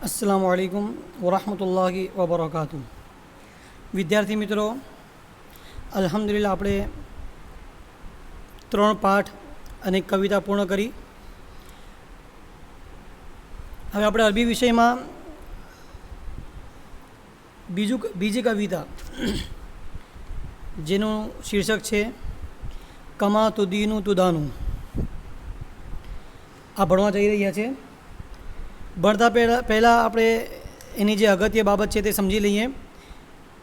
अस्सलामु अलैकुम वरहमतुल्लाहि वबरकातुहू। विद्यार्थी मित्रों, अल्हम्दुलिल्लाह આપણે 3 પાઠ અને કવિતા પૂર્ણ કરી। હવે આપણે અરબી વિષયમાં બીજી કવિતા જેનું શીર્ષક છે કમા તુદીનું તુદાનું, આ ભણવા જઈ રહ્યા છે। ભણતા પહેલાં આપણે એની જે અગત્ય બાબત છે તે સમજી લઈએ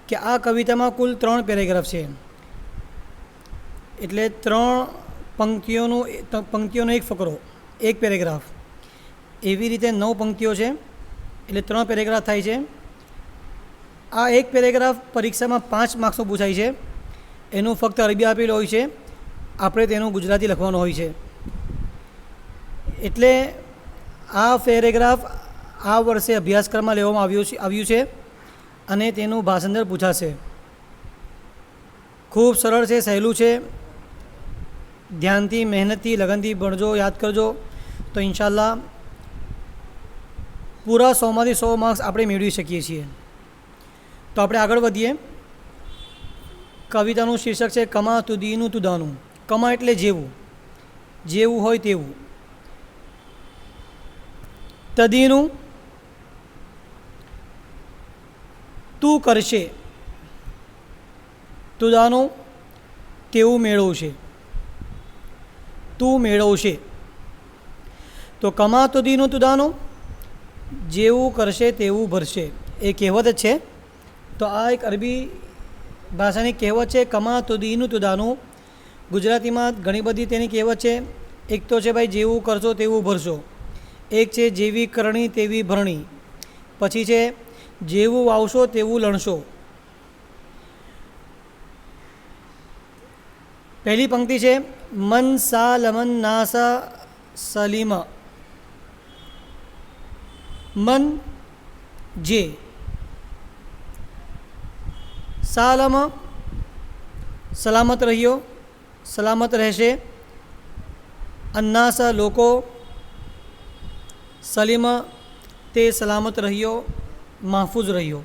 કે આ કવિતામાં કુલ 3 પેરેગ્રાફ છે, એટલે 3 પંક્તિઓનો એક ફકરો, એક પેરેગ્રાફ, એવી રીતે 9 પંક્તિઓ છે, એટલે 3 પેરેગ્રાફ થાય છે। આ એક પેરેગ્રાફ પરીક્ષામાં 5 માર્ક્સનો પૂછાય છે, એનું ફક્ત અરબી આપેલું હોય છે, આપણે તેનું ગુજરાતી લખવાનું હોય છે। એટલે આ પેરેગ્રાફ આ વર્ષે અભ્યાસક્રમમાં લેવામાં આવ્યું છે અને તેનું ભાષાંતર પૂછાશે। ખૂબ સરળ છે, સહેલું છે, ધ્યાનથી મહેનતથી લગનથી ભણજો, યાદ કરજો તો ઇન્શાલ્લાહ પૂરા 100માંથી 100 માર્ક્સ આપણે મેળવી શકીએ છીએ। તો આપણે આગળ વધીએ। કવિતાનું શીર્ષક છે કમા તુદીનું તુદાનું। કમા એટલે જેવું, જેવું હોય તેવું। તદીનું તું કરશે, તુદાનું તેવું મેળવશે, તું મેળવશે। તો કમા તુદીનું તુદાનું, જેવું કરશે તેવું ભરશે, એ કહેવત જ છે। તો આ એક અરબી ભાષાની કહેવત છે, કમા તુદીનું તુદાનું। ગુજરાતીમાં ઘણી બધી તેની કહેવત છે। એક તો છે ભાઈ જેવું કરશો તેવું ભરશો, એક છે જેવી કરણી તેવી ભરણી, પછી છે જેવું વાવશો તેવું લણશો। પહેલી પંક્તિ છે મન સા લમન નાસા સલીમ। મન જે, સાલમ સલામત રહ્યો, સલામત રહેશે, અન્નાસા લોકો, સલીમ તે સલામત રહ્યો, महफूज રહ્યો।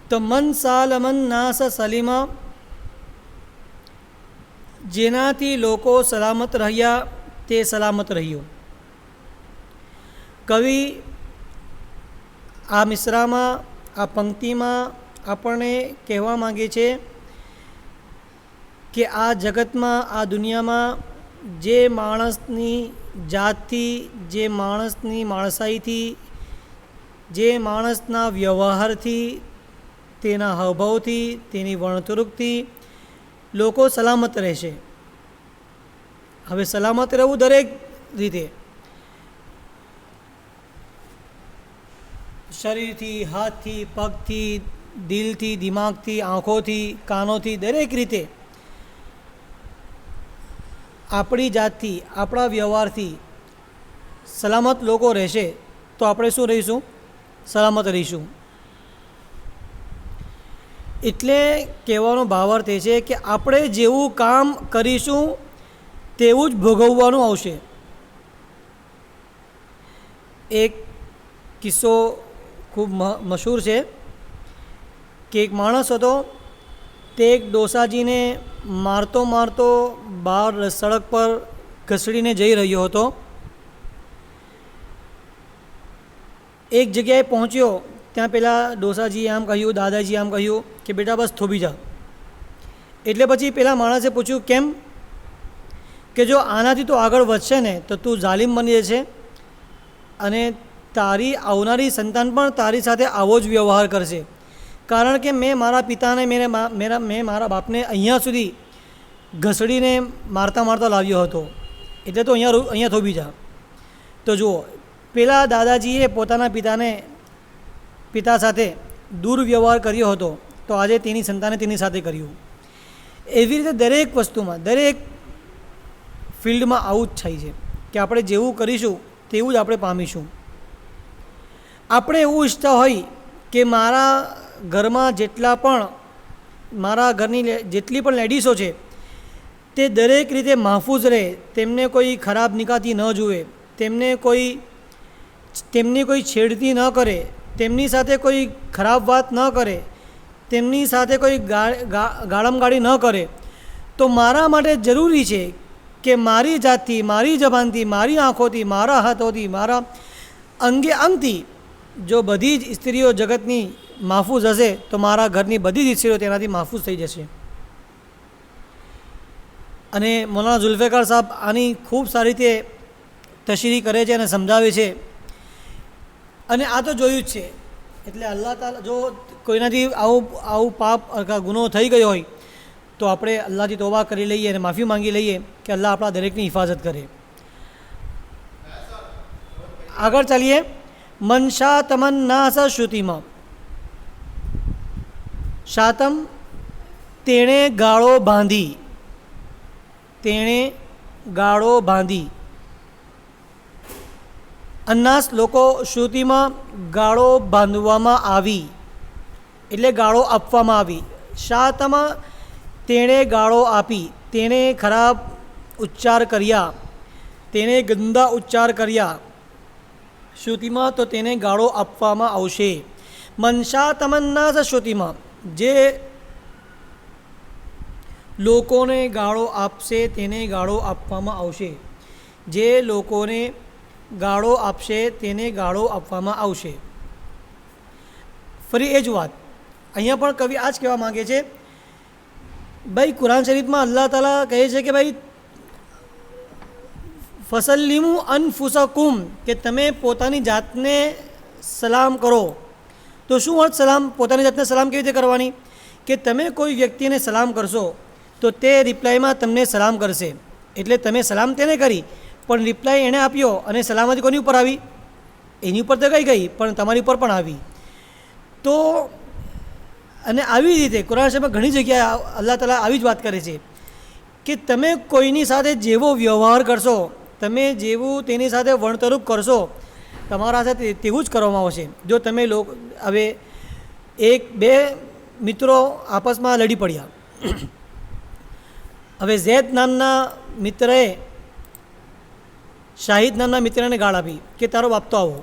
તો મન સાલમન નાસ સલીમ, જેનાથી લોકો સલામત રહ્યા તે સલામત રહ્યો। કવિ આ મિસરામાં, આ પંક્તિમાં આપણને કહેવા માંગે છે કે આ જગતમાં, આ દુનિયામાં જે માણસની જાતથી, જે માણસની માણસાઈથી, જે માણસના વ્યવહારથી, તેના હાવભાવથી, તેની વર્તણૂકથી લોકો સલામત રહેશે। હવે સલામત રહેવું દરેક રીતે, શરીરથી, હાથથી, પગથી, દિલથી, દિમાગથી, આંખોથી, કાનોથી, દરેક રીતે આપણી જાતથી, આપણા વ્યવહારથી સલામત લોકો રહેશે તો આપણે શું રહીશું? સલામત રહીશું। એટલે કહેવાનો ભાવાર્થ એ છે કે આપણે જેવું કામ કરીશું તેવું જ ભોગવવાનું આવશે। એક કિસ્સો ખૂબ મશહૂર છે કે એક માણસ હતો, તે એક ડોસાજીને મારતો મારતો બહાર સડક પર ઘસડીને જઈ રહ્યો હતો। એક જગ્યાએ પહોંચ્યો, ત્યાં પેલા ડોસાજીએ આમ કહ્યું, દાદાજીએ આમ કહ્યું કે બેટા બસ થોભી જા। એટલે પછી પેલા માણસે પૂછ્યું કેમ? કે જો આનાથી તો આગળ વધશે ને તો તું જાલિમ બની જશે અને તારી આવનારી સંતાન પણ તારી સાથે આવો જ વ્યવહાર કરશે, કારણ કે મેં મારા પિતાને, મેં મારા બાપને અહીંયા સુધી ઘસડીને મારતા મારતા લાવ્યો હતો, એટલે તો અહીંયા થોભી જા। તો જુઓ, પેલા દાદાજીએ પોતાના પિતા સાથે દુર્વ્યવહાર કર્યો હતો, તો આજે તેની સંતાને તેની સાથે કર્યું। એવી રીતે દરેક વસ્તુમાં, દરેક ફિલ્ડમાં આવું જ થાય છે કે આપણે જેવું કરીશું તેવું જ આપણે પામીશું। આપણે એવું ઈચ્છતા હોય કે મારા ઘરમાં મારા ઘરની જેટલી પણ લેડીઝો છે તે દરેક રીતે મહફૂઝ રહે, તેમને કોઈ ખરાબ નિગાહથી ન જુએ, તેમને કોઈ તેમની કોઈ છેડતી ન કરે, તેમની સાથે કોઈ ખરાબ વાત ન કરે, તેમની સાથે કોઈ ગાળમગાળી ન કરે, તો મારા માટે જરૂરી છે કે મારી જાતથી, મારી જબાનથી, મારી આંખોથી, મારા હાથોથી, મારા અંગે અંગથી જો બધી જ સ્ત્રીઓ જગતની માફૂઝ હશે તો મારા ઘરની બધી જ સ્ત્રીઓ તેનાથી માફૂઝ થઈ જશે. અને મૌલાના ઝુલ્ફિકાર સાહેબ આની ખૂબ સારી રીતે તશરીહ કરે છે અને સમજાવે છે. અને આ તો જોયું જ છે. એટલે અલ્લાહ તાલા જો કોઈનાથી આવું પાપ અથવા ગુનો થઈ ગયો હોય તો આપણે અલ્લાહથી તોબા કરી લઈએ અને માફી માંગી લઈએ કે અલ્લાહ આપણા દરેકની હિફાજત કરે. આગળ ચાલીએ. મનશા તમન્ના સ શ્રુતિમાં. શાતમ તેણે ગાળો બાંધી, તેણે ગાળો બાંધી. અન્નાસ લોકો, શ્રુતિમાં ગાળો બાંધવામાં આવી એટલે ગાળો આપવામાં આવી. શાતમાં તેણે ગાળો આપી, તેણે ખરાબ ઉચ્ચાર કર્યા, તેણે ગંદા ઉચ્ચાર કર્યા. શ્રુતિમાં તો તેને ગાળો આપવામાં આવશે. મનશા તમન્ના સ શ્રુતિમાં, જે લોકોને ગાળો આપશે તેને ગાળો આપવામાં આવશે. જે લોકોને ગાળો આપશે તેને ગાળો આપવામાં આવશે. ફરી એ જ વાત અહીંયા પણ કવિ આ જ કહેવા માગે છે. ભાઈ કુરાન શરીફમાં અલ્લાહ તાલા કહે છે કે ભાઈ ફસલ્લિમુ અનફુસકુમ, કે તમે પોતાની જાતને સલામ કરો. તો શું અર્થ સલામ? પોતાની જાતને સલામ કેવી રીતે કરવાની? કે તમે કોઈ વ્યક્તિને સલામ કરશો તો તે રિપ્લાયમાં તમને સલામ કરશે. એટલે તમે સલામ તેને કરી પણ રિપ્લાય એણે આપ્યો અને સલામતી કોની ઉપર આવી? એની ઉપર તો ગઈ પણ તમારી ઉપર પણ આવી. તો અને આવી રીતે કુરાન શરીફમાં ઘણી જગ્યાએ અલ્લાહ તાલા આવી જ વાત કરે છે કે તમે કોઈની સાથે જેવો વ્યવહાર કરશો, તમે જેવું તેની સાથે વર્તણૂક કરશો, તમારા સાથે તેવું જ કરવામાં આવશે. જો તમે હવે એક બે મિત્રો આપસમાં લડી પડ્યા. હવે ઝૈદ નામના મિત્રએ શાહિદ નામના મિત્રને ગાળ આપી કે તારો બાપ તો આવો.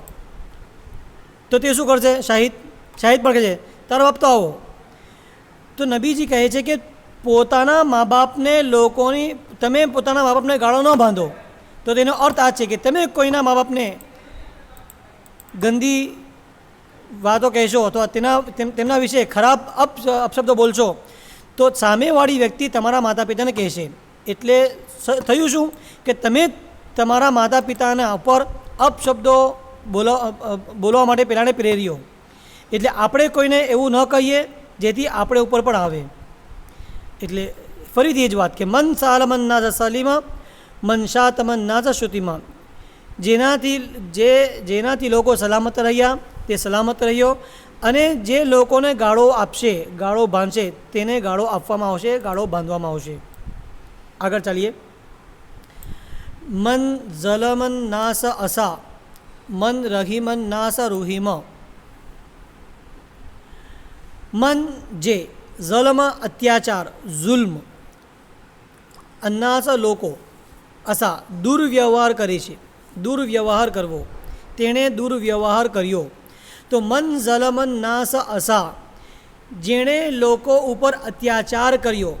તો તે શું કરશે? શાહિદ પણ કહે છે તારો બાપ તો આવો. તો નબીજી કહે છે કે પોતાના મા બાપને તમે પોતાના મા બાપને ગાળો ન બાંધો. તો તેનો અર્થ આ છે કે તમે કોઈના મા બાપને ગંદી વાતો કહેશો અથવા તેમના વિશે ખરાબ અપશબ્દો બોલશો તો સામેવાળી વ્યક્તિ તમારા માતા પિતાને કહેશે. એટલે થયું શું કે તમે તમારા માતા પિતાના ઉપર અપશબ્દો બોલવા માટે પેલાને પ્રેર્યો. એટલે આપણે કોઈને એવું ન કહીએ જેથી આપણે ઉપર પણ આવે. એટલે ફરીથી એ જ વાત કે મન સાલમન નાઝ સલીમા મનશા તમન નાઝ શ્રુતિમાં, જેનાથી લોકો સલામત રહ્યા તે સલામત રહ્યો. અને જે લોકોને ગાળો આપશે, ગાળો બાંધશે તેને ગાળો આપવામાં આવશે, ગાળો બાંધવામાં આવશે. આગળ ચાલીએ. મન ઝલમન નાસ અસા મન રહીમન નાસ રૂહીમ. મન જે, ઝલમ અત્યાચાર, ઝુલ્મ, અન્નાસ લોકો, અસા દુર્વ્યવહાર કરે છે, દુર્વ્યવહાર કરવો, તેણે દુર્વ્યવહાર કર્યો. તો મન ઝલમન નાસ અસા, જેણે લોકો ઉપર અત્યાચાર કર્યો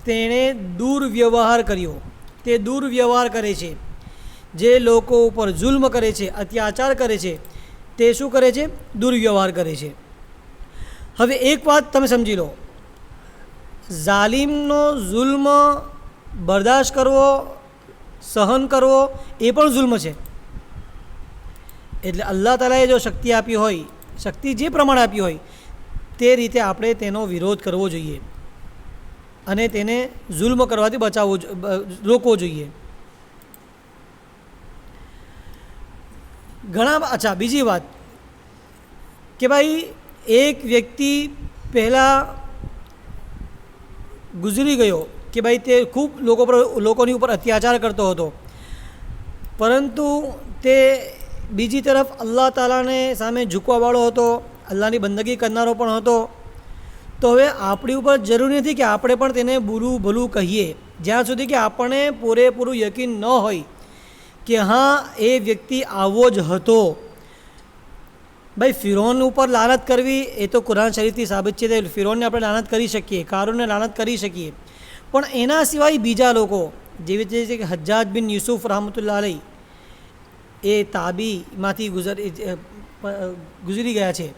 તેણે દુર્વ્યવહાર કર્યો. તે દુર્વ્યવહાર કરે છે. જે લોકો ઉપર જુલ્મ કરે છે, અત્યાચાર કરે છે તે શું કરે છે? દુર્વ્યવહાર કરે છે. હવે એક વાત તમે સમજી લો, ઝાલિમનો જુલ્મ બરદાશ્ત કરવો, સહન કરવો એ પણ જુલ્મ છે. એટલે અલ્લાહ તાલાએ જો શક્તિ આપી હોય, શક્તિ જે પ્રમાણે આપી હોય તે રીતે આપણે તેનો વિરોધ કરવો જોઈએ અને તેને જુલ્મ કરવાથી રોકવો જોઈએ. બીજી વાત કે ભાઈ એક વ્યક્તિ પહેલાં ગુજરી ગયો કે ભાઈ તે ખૂબ લોકોની ઉપર અત્યાચાર કરતો હતો, પરંતુ તે બીજી તરફ અલ્લાહ તાલાને સામે ઝૂકવાવાળો હતો, અલ્લાહની બંદગી કરનારો પણ હતો. તો હવે આપણી ઉપર જરૂરી નથી કે આપણે પણ તેને બુરું ભલું કહીએ જ્યાં સુધી કે આપણને પૂરેપૂરું યકીન ન હોય કે હા એ વ્યક્તિ આવો જ હતો. ભાઈ ફિરૌન ઉપર લાનત કરવી એ તો કુરાન શરીફથી સાબિત છે. ફિરૌનને આપણે લાનત કરી શકીએ, કારૂનને લાનત કરી શકીએ, પણ એના સિવાય બીજા લોકો જેવી રીતે છે કે હજ્જાજ બિન યુસુફ રહમતુલ્લાહ અલૈહ એ તાબીમાંથી ગુજરી ગયા છે.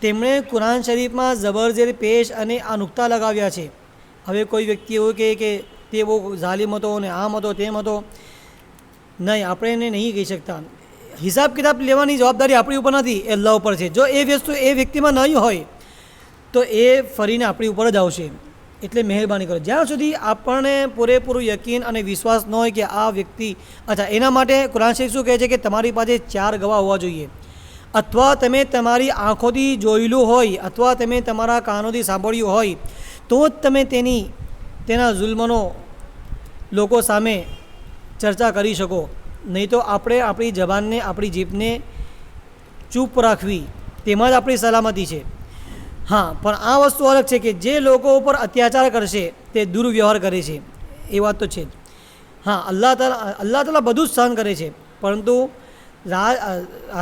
તેમણે કુરાન શરીફમાં જબરજેર પેશ અને આ નુક્તા લગાવ્યા છે. હવે કોઈ વ્યક્તિ એવું કહે કે તે બહુ ઝાલિમ હતો ને આમ હતો તેમ હતો, નહીં, આપણે એને નહીં કહી શકતા. હિસાબ કિતાબ લેવાની જવાબદારી આપણી ઉપર નથી, એ અલ્લાહ ઉપર છે. જો એ વસ્તુ એ વ્યક્તિમાં નહીં હોય તો એ ફરીને આપણી ઉપર જ આવશે. એટલે મહેરબાની કરો, જ્યાં સુધી આપણને પૂરેપૂરું યકીન અને વિશ્વાસ ન હોય કે આ વ્યક્તિ, અચ્છા, એના માટે કુરાન શરીફ શું કહે છે કે તમારી પાસે 4 ગવાહ હોવા જોઈએ. અથવા તમે તમારી આંખોથી જોયેલું હોય અથવા તમે તમારા કાનોથી સાંભળ્યું હોય તો જ તમે તેના જુલ્મનો લોકો સામે ચર્ચા કરી શકો. નહીં તો આપણે આપણી જબાનને, આપણી જીભને ચૂપ રાખવી, તેમાં જ આપણી સલામતી છે. હા, પણ આ વસ્તુ અલગ છે કે જે લોકો ઉપર અત્યાચાર કરશે તે દુર્વ્યવહાર કરે છે, એ વાત તો છે જ. હા, અલ્લાહ તાલા બધું જ સહન કરે છે, પરંતુ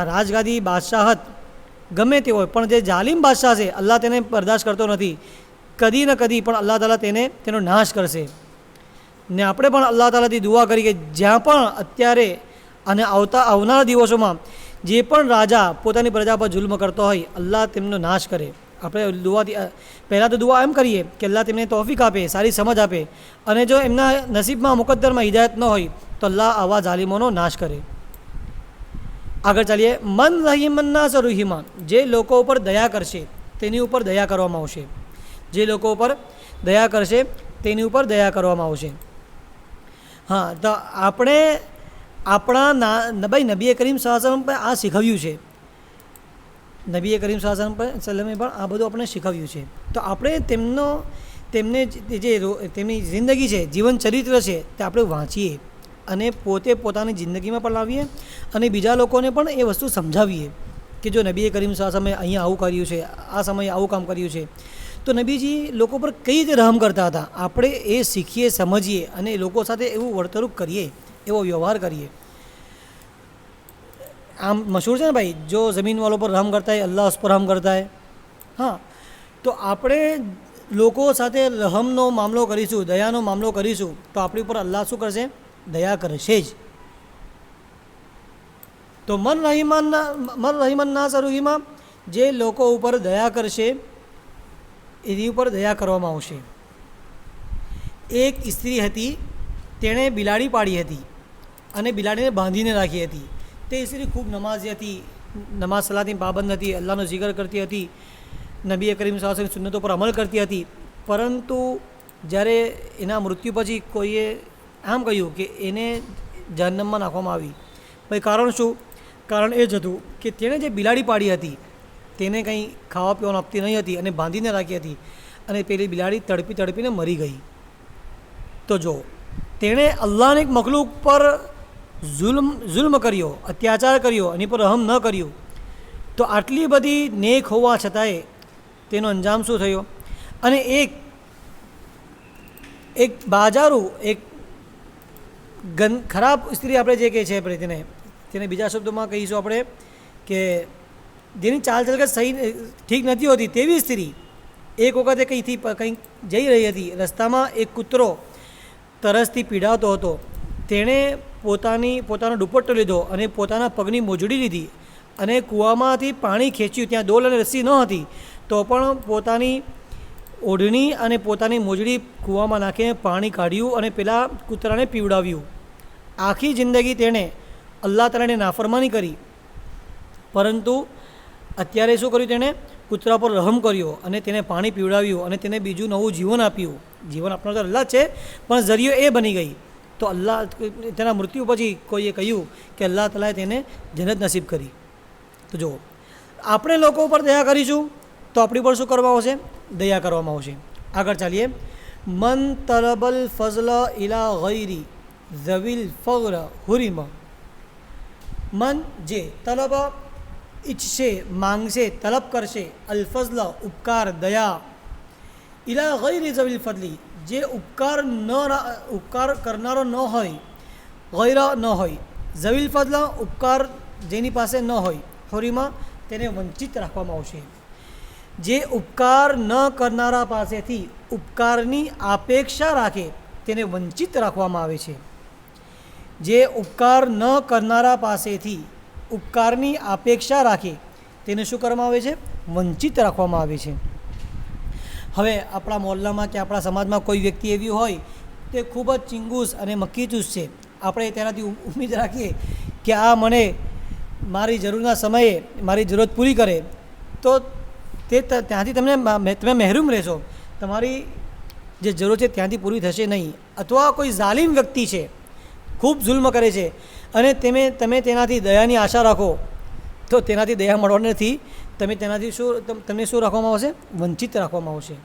રાજગાદી બાદશાહત ગમે તે હોય, પણ જે જાલિમ બાદશાહ છે અલ્લાહ તેને બરદાશ્ત કરતો નથી. કદી ને કદી પણ અલ્લાહ તાલા તેનો નાશ કરશે. ને આપણે પણ અલ્લાહ તાલાથી દુઆ કરી કે જ્યાં પણ અત્યારે અને આવનારા દિવસોમાં જે પણ રાજા પોતાની પ્રજા પર જુલ્મ કરતો હોય, અલ્લાહ તેમનો નાશ કરે. આપણે દુઆથી પહેલાં તો દુઆ એમ કરીએ કે અલ્લાહ તેમને તૌફીક આપે, સારી સમજ આપે, અને જો એમના નસીબમાં મુકદ્દરમાં હિદાયત ન હોય તો અલ્લાહ આવા જાલિમોનો નાશ કરે. આગળ ચાલીએ. મન રહીમન્ના સરુહિમા, જે લોકો ઉપર દયા કરશે તેની ઉપર દયા કરવામાં આવશે. જે લોકો ઉપર દયા કરશે તેની ઉપર દયા કરવામાં આવશે. હા, તો આપણે ભાઈ નબી કરીમ સલ્લલ્લાહુ અલૈહિ વસલ્લમ પર આ શીખવ્યું છે. નબી કરીમ સલ્લલ્લાહુ અલૈહિ વસલ્લમે પણ આ બધું આપણે શીખવ્યું છે. તો આપણે તેમની જિંદગી છે, જીવન ચરિત્ર છે, તે આપણે વાંચીએ અને પોતે પોતાની જિંદગીમાં પણ લાવીએ અને બીજા લોકોને પણ એ વસ્તુ સમજાવીએ કે જો નબી કરીમ સલ્લલ્લાહુ અલૈહિ વસલ્લમે અહીંયા આવું કર્યું છે, આ સમયે આવું કામ કર્યું છે, તો નબીજી લોકો પર કઈ રીતે રહમ કરતા હતા, આપણે એ શીખીએ, સમજીએ અને લોકો સાથે એવું વર્તણૂક કરીએ, એવો વ્યવહાર કરીએ. આમ મશહૂર છે ને ભાઈ, જો ज़मीन वालों पर रहम करता है अल्लाह उस पर रहम करता है. હા, તો આપણે લોકો સાથે રહમનો મામલો કરીશું, દયાનો મામલો કરીશું, તો આપણી ઉપર અલ્લાહ શું કરશે? દયા કરશે જ. તો મન રહીમન્ના સરુહિમા, જે લોકો ઉપર દયા કરશે એની ઉપર દયા કરવામાં આવશે. એક સ્ત્રી હતી, તેણે બિલાડી પાડી હતી અને બિલાડીને બાંધીને રાખી હતી. તે સ્ત્રી ખૂબ નમાઝી હતી, નમાઝ સલાતની પાબંદ હતી, અલ્લાહનો જિકર કરતી હતી, નબી કરીમ સલ્લલ્લાહુ અલૈહિ વસલ્લમની સુન્નતો પર અમલ કરતી હતી. પરંતુ જ્યારે એના મૃત્યુ પછી કોઈએ આમ કહ્યું કે એને જહન્નમમાં નાખવામાં આવી. ભાઈ કારણ શું? કારણ એ જ હતું કે તેણે જે બિલાડી પાડી હતી તેને કંઈ ખાવા પીવાનું આપતી નહીં હતી અને બાંધીને રાખી હતી, અને પેલી બિલાડી તડપીને મરી ગઈ. તો જો તેણે અલ્લાહને એક મખલુક પર જુલ્મ કર્યો, અત્યાચાર કર્યો, એની પર રહમ ન કર્યું, તો આટલી બધી નેક હોવા છતાંય તેનો અંજામ શું થયો? અને એક બાજારું, એક ખરાબ સ્ત્રી આપણે જે કહે છે આપણે તેને બીજા શબ્દોમાં કહીશું આપણે કે જેની ચાલ ચલકત સહી ઠીક નથી હોતી, તેવી સ્ત્રી એક વખતે કંઈક જઈ રહી હતી, રસ્તામાં એક કૂતરો તરસથી પીડાતો હતો. તેણે પોતાનો દુપટ્ટો લીધો અને પોતાના પગની મોજડી લીધી અને કૂવામાંથી પાણી ખેંચ્યું. ત્યાં ડોલ અને રસ્સી ન હતી, તો પણ પોતાની ઓઢણી અને પોતાની મોજડી કૂવામાં નાખીને પાણી કાઢ્યું અને પેલા કૂતરાને પીવડાવ્યું. આખી જિંદગી તેણે અલ્લાહ તાલાને નાફરમાની કરી, પરંતુ અત્યારે શું કર્યું? તેણે કૂતરા પર રહમ કર્યો અને તેને પાણી પીવડાવ્યું અને તેને બીજું નવું જીવન આપ્યું. જીવન આપનાર તો અલ્લાહ છે, પણ ઝરિયો એ બની ગઈ. તો અલ્લાહ તેના મૃત્યુ પછી કોઈએ કહ્યું કે અલ્લાહ તાલાએ તેને જન્નત નસીબ કરી. તો જુઓ, આપણે લોકો ઉપર દયા કરીશું તો આપણી પર શું કરવામાં આવશે? દયા કરવામાં આવશે. આગળ ચાલીએ. મન તલબલ ફઝલ ઇલા ગૈરી ઝવિલ ફગ્ર હુરિમ. મન જે તલબ ઈચ્છશે, માંગશે, તલબ કરશે, અલફઝલ ઉપકાર, દયા, ઇલા ગૈરી ઝવિલ ફદલી જે ઉપકાર કરનારો ન હોય, ગૈરા ન હોય, ઝવિલ ફદલા ઉપકાર જેની પાસે ન હોય, હુરિમા તેને વંચિત રાખવામાં આવશે. જે ઉપકાર ન કરનારા પાસેથી ઉપકારની અપેક્ષા રાખે તેને વંચિત રાખવામાં આવે છે. જે ઉપકાર ન કરનારા પાસેથી ઉપકારની અપેક્ષા રાખે તેને શું કરવામાં આવે છે? વંચિત રાખવામાં આવે છે. હવે આપણા મોહલ્લામાં કે આપણા સમાજમાં કોઈ વ્યક્તિ એવી હોય તે ખૂબ જ ચિંગુસ અને મક્કીચૂસ છે, આપણે તેનાથી ઉમ્મીદ રાખીએ કે આ મને મારી જરૂરના સમયે મારી જરૂરત પૂરી કરે, તો તે ત્યાંથી તમે મહેરૂમ રહેશો, તમારી જે જરૂર છે ત્યાંથી પૂરી થશે નહીં. અથવા કોઈ ઝાલિમ વ્યક્તિ છે, ખૂબ જુલ્મ કરે છે અને તમે તેનાથી દયાની આશા રાખો, તો તેનાથી દયા મળવાની નથી. તેનાથી તમને શું રાખવામાં આવશે? વંચિત રાખવામાં આવશે.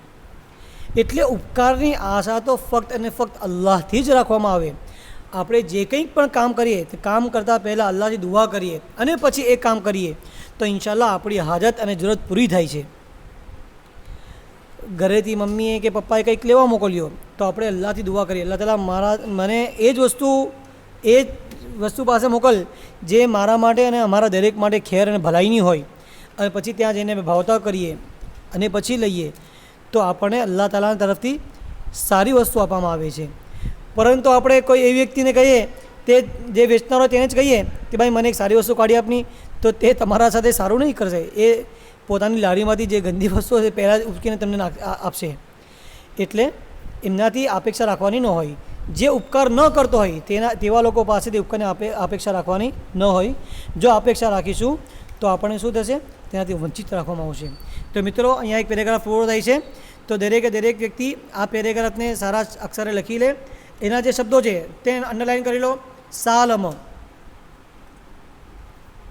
એટલે ઉપકારની આશા તો ફક્ત અને ફક્ત અલ્લાહથી જ રાખવામાં આવે. આપણે જે કંઈક પણ કામ કરીએ તે કામ કરતાં પહેલાં અલ્લાહથી દુઆ કરીએ અને પછી એ કામ કરીએ તો ઇન્શાલ્લાહ આપણી હાજત અને જરૂરત પૂરી થાય છે. ઘરેથી મમ્મીએ કે પપ્પાએ કંઈક લેવા મોકલ્યો તો આપણે અલ્લાહથી દુઆ કરીએ, અલ્લાહ તાલા મને એ જ વસ્તુ પાસે મોકલ જે મારા માટે અને અમારા દરેક માટે ખેર અને ભલાઈની હોય. અને પછી ત્યાં જઈને ભાવતા કરીએ અને પછી લઈએ તો આપણને અલ્લાહ તાલાના તરફથી સારી વસ્તુ આપવામાં આવે છે. પરંતુ આપણે કોઈ એવી વ્યક્તિને કહીએ, તે જે વેચનાર હોય તેને જ કહીએ કે ભાઈ મને એક સારી વસ્તુ કાઢી આપની, તો તે તમારા સાથે સારું નહીં કરશે. એ પોતાની લારીમાંથી જે ગંદી વસ્તુઓ છે પહેલાં જ ઉચકીને તમને આપશે. એટલે એમનાથી અપેક્ષા રાખવાની ન હોય. જે ઉપકાર ન કરતો હોય તેવા લોકો પાસેથી ઉપકારની અપેક્ષા રાખવાની ન હોય. જો અપેક્ષા રાખીશું તો આપણને શું થશે? તેનાથી વંચિત રાખવામાં આવશે. તો મિત્રો, અહીંયા એક પેરેગ્રાફ પૂરો થાય છે. તો દરેક વ્યક્તિ આ પેરેગ્રાફને સારા અક્ષરે લખી લે. એના જે શબ્દો છે તે અંડરલાઈન કરી લો. સાલમ,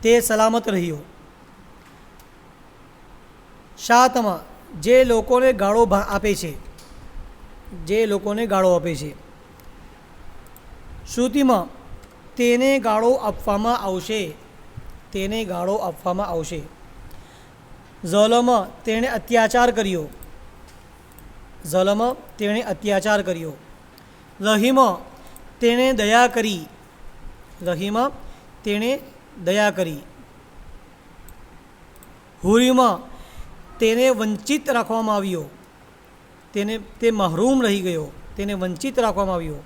તે સલામત રહ્યો. શાતમ, જે લોકોને ગાળો આપે છે, જે લોકોને ગાળો આપે છે. શ્રુતિમાં, તેને ગાળો આપવામાં આવશે, તેને ગાળો આપવામાં આવશે. ઝલમ, તેણે અત્યાચાર કર્યો, ઝલમ, તેણે અત્યાચાર કર્યો. રહીમ, તેણે દયા કરી, રહીમ, તેણે દયા કરી. હુરીમ, તેને વંચિત રાખવામાં આવ્યો, તે મહરૂમ રહી ગયો, તેને વંચિત રાખવામાં આવ્યો.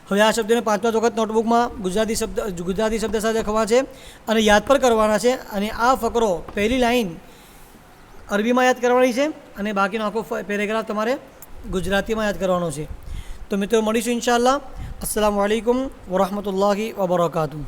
હવે આ શબ્દને 5 વખત નોટબુકમાં ગુજરાતી શબ્દ સાથે લખવા છે અને યાદ પણ કરવાના છે. અને આ ફકરો પહેલી લાઈન અરબીમાં યાદ કરવાની છે અને બાકીનો આખો પેરેગ્રાફ તમારે ગુજરાતીમાં યાદ કરવાનો છે. તો મિત્રો, મળીશું ઇન્શાઅલ્લાહ. અસ્સલામુ અલૈકુમ વરહમતુલ્લાહિ વબરકાતુહુ.